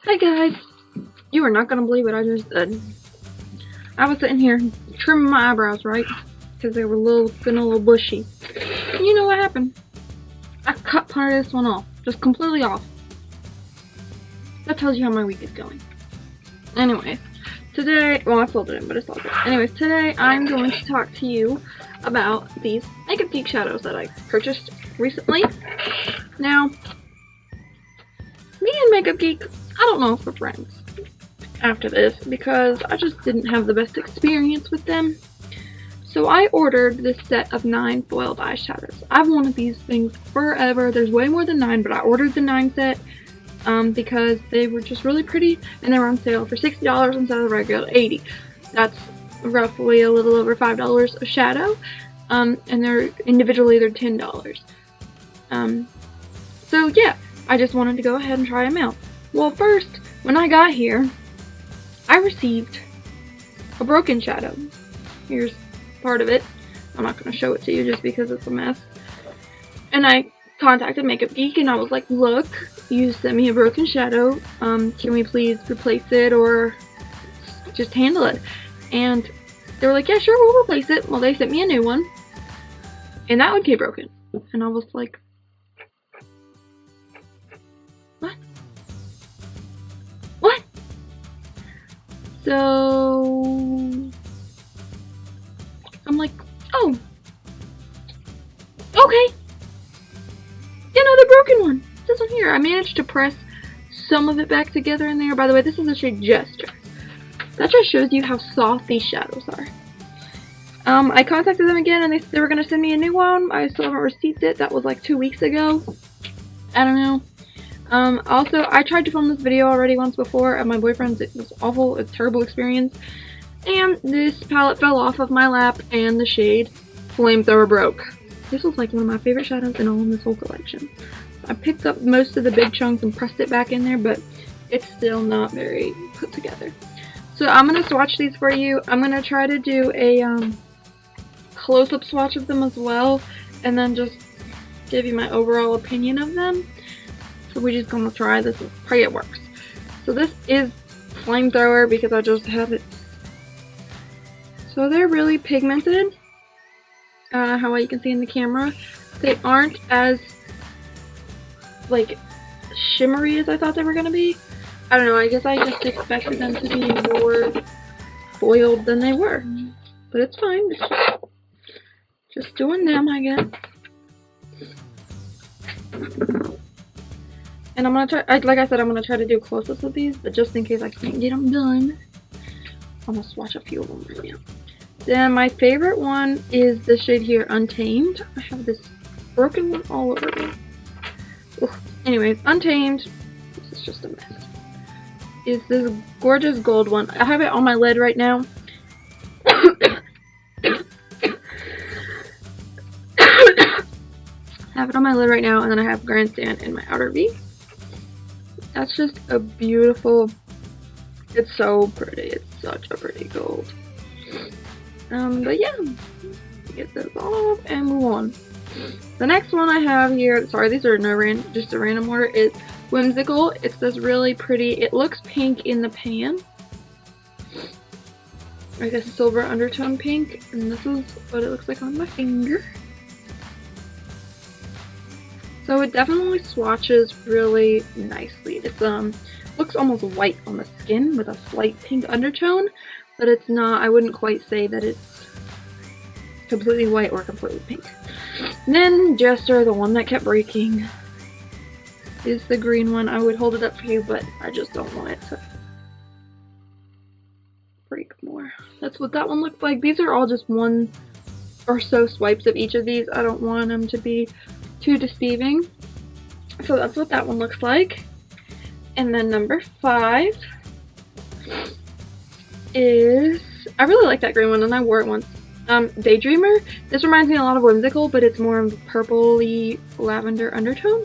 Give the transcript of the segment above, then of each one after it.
Hi guys! You are not gonna believe what I just did. I was sitting here trimming my eyebrows, right? Because they were getting a little bushy. And you know what happened? I cut part of this one off. Just completely off. That tells you how my week is going. Anyways, today, well I filled it in, but it's all good. Anyways, today I'm going to talk to you about these Makeupgeek shadows that I purchased recently. Now, me and Makeupgeek, I don't know if we're friends after this because I just didn't have the best experience with them. So I ordered this set of 9 foiled eyeshadows. I've wanted these things forever. There's way more than 9, but I ordered the 9 set because they were just really pretty and they were on sale for $60 instead of the regular $80. That's roughly a little over $5 a shadow, and they're individually they're $10. So yeah, I just wanted to go ahead and try them out. Well, first, when I got here, I received a broken shadow. Here's part of it. I'm not going to show it to you just because it's a mess. And I contacted Makeupgeek and I was like, look, you sent me a broken shadow. Can we please replace it or just handle it? And they were like, yeah, sure, we'll replace it. Well, they sent me a new one. And that one came broken. And I was like, what? What? So I'm like, oh, okay. You know, the broken one. This one here. I managed to press some of it back together in there. By the way, this is the shade Gesture. That just shows you how soft these shadows are. I contacted them again and they were going to send me a new one. I still haven't received it. That was like 2 weeks ago. I don't know. Also, I tried to film this video already once before at my boyfriend's. It was awful. It's a terrible experience. And this palette fell off of my lap and the shade Flamethrower broke. This was like one of my favorite shadows in all of this whole collection. I picked up most of the big chunks and pressed it back in there, but it's still not very put together. So I'm going to swatch these for you. I'm going to try to do a close-up swatch of them as well, and then just give you my overall opinion of them. So we're just going to try this and pray it works. So this is Flamethrower because I just have it. So they're really pigmented. How you can see in the camera. They aren't as like shimmery as I thought they were going to be. I don't know, I guess I just expected them to be more foiled than they were. But it's fine. It's just doing them, I guess. And I'm going to try, like I said, I'm going to try to do close-ups with these, but just in case I can't get them done, I'm going to swatch a few of them right now. Then my favorite one is the shade here, Untamed. I have this broken one all over me. Ugh. Anyways, Untamed, this is just a mess, is this gorgeous gold one. I have it on my lid right now. I have it on my lid right now, and then I have Grandstand in my outer V. That's just a beautiful, it's so pretty. It's such a pretty gold. But yeah, get this off and move on. The next one I have here, sorry, these are just a random order, is Whimsical. It's this really pretty, it looks pink in the pan. Like a silver undertone pink, and this is what it looks like on my finger. So it definitely swatches really nicely. It's looks almost white on the skin with a slight pink undertone, but it's not, I wouldn't quite say that it's completely white or completely pink. And then Gesture, the one that kept breaking, is the green one. I would hold it up for you, but I just don't want it to break more. That's what that one looked like. These are all just one or so swipes of each of these. I don't want them to be too deceiving. So that's what that one looks like. And then number 5 is, I really like that green one and I wore it once. Daydreamer. This reminds me a lot of Whimsical, but it's more of a purpley lavender undertone.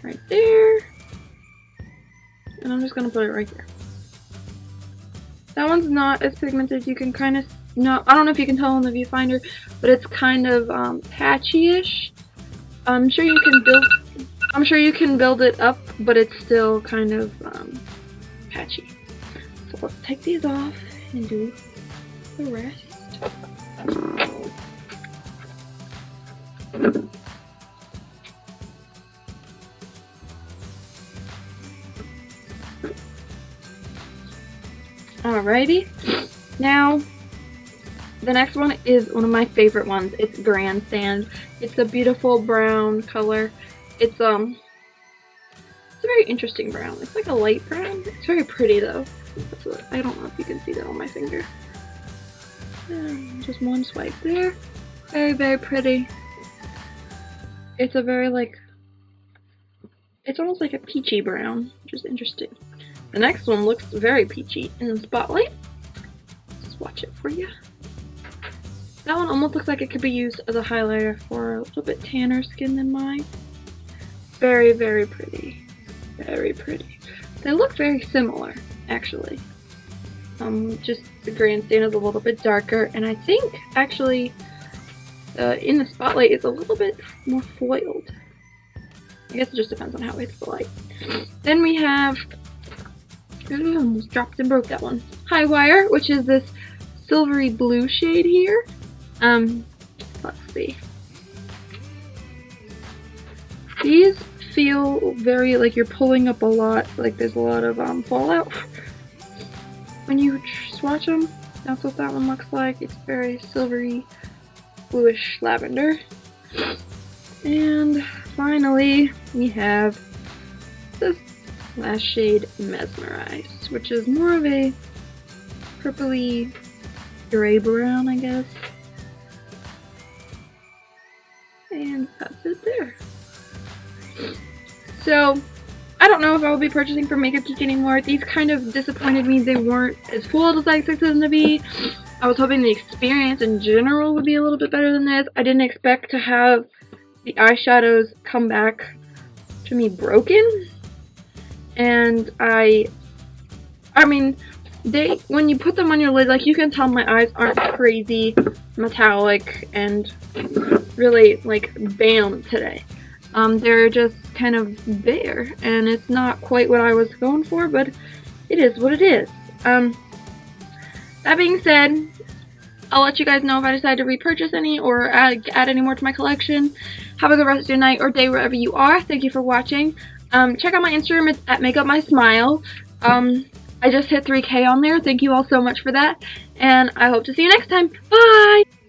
Right there. And I'm just going to put it right there. That one's not as pigmented. You can kind of, I don't know if you can tell in the viewfinder, but it's kind of patchy-ish. I'm sure you can build I'm sure you can build it up, but it's still kind of patchy. So let's take these off and do the rest. Alrighty, now the next one is one of my favorite ones. It's Grandstand. It's a beautiful brown color. It's a very interesting brown. It's like a light brown. It's very pretty though. I don't know if you can see that on my finger. Just one swipe there. Very, very pretty. It's a very it's almost like a peachy brown, which is interesting. The next one looks very peachy in the spotlight. Swatch it for you. That one almost looks like it could be used as a highlighter for a little bit tanner skin than mine. Very, very pretty. Very pretty. They look very similar, actually. Just the Grandstand is a little bit darker, and I think, actually, in the spotlight it's a little bit more foiled. I guess it just depends on how it hits the light. Then we have, I almost dropped and broke that one. High Wire, which is this silvery blue shade here. Let's see. These feel very like you're pulling up a lot, like there's a lot of fallout. When you swatch them, that's what that one looks like. It's very silvery, bluish lavender. And finally, we have this last shade, Mesmerize, which is more of a purpley gray brown, I guess. And that's it there. So, I don't know if I will be purchasing from Makeupgeek anymore. These kind of disappointed me. They weren't as full as I expected them to be. I was hoping the experience in general would be a little bit better than this. I didn't expect to have the eyeshadows come back to me broken. And I mean, when you put them on your lid, like, you can tell my eyes aren't crazy metallic and really like bam today. They're just kind of there, and it's not quite what I was going for, but it is what it is. That being said, I'll let you guys know if I decide to repurchase any or add any more to my collection. Have a good rest of your night or day wherever you are. Thank you for watching. Check out my Instagram. It's at MakeupMySmile. I just hit 3K on there. Thank you all so much for that, and I hope to see you next time. Bye!